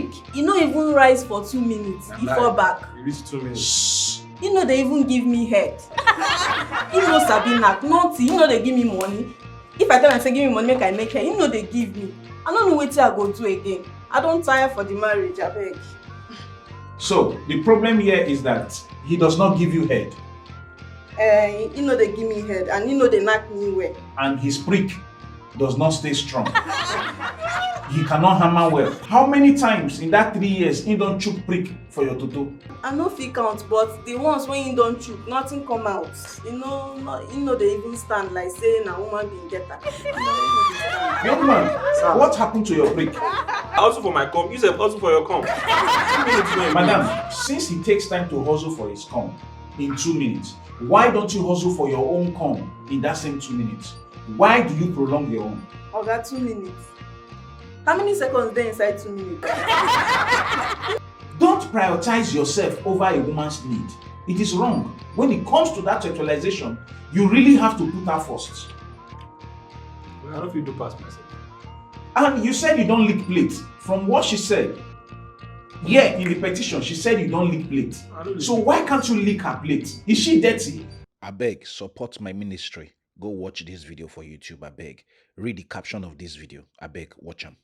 prick. He no even rise for 2 minutes. He fall back. You reach 2 minutes. Shh. He no dey even give me head. He no sabi knack, nothing. He no dey give me money. If I tell am say give me money make I make hair, he no dey give me. I no know wetin I go do again. I don tire for the marriage, abeg. So the problem here is that he does not give you head. He no dey give me head and he no dey knack me well. And his prick does not stay strong. He cannot hammer well. How many times in that 3 years he don't chook prick for your toto? I no fit count, but the ones wey he don chook, nothing come out. He no dey even stand like say na woman bin get am. Young man, what happened to your prick? I hustle for my comp. You said hustle for your comp. 2 minutes, man. Madam, since he takes time to hustle for his comp in 2 minutes, why don't you hustle for your own comp in that same 2 minutes? Why do you prolong your own? Oga, 2 minutes. How many seconds dey inside 2 minutes? Don't prioritize yourself over a woman's need. It is wrong. When it comes to that sexualization, you really have to put her first. I don't feel do pass myself. And you said you don't lick plate. From what she said, yeah, in the petition, she said you don't lick plate. So why can't you lick her plate? Is she dirty? Abeg, support my ministry. Go watch this video for YouTube, abeg. Read the caption of this video. Abeg, watch am.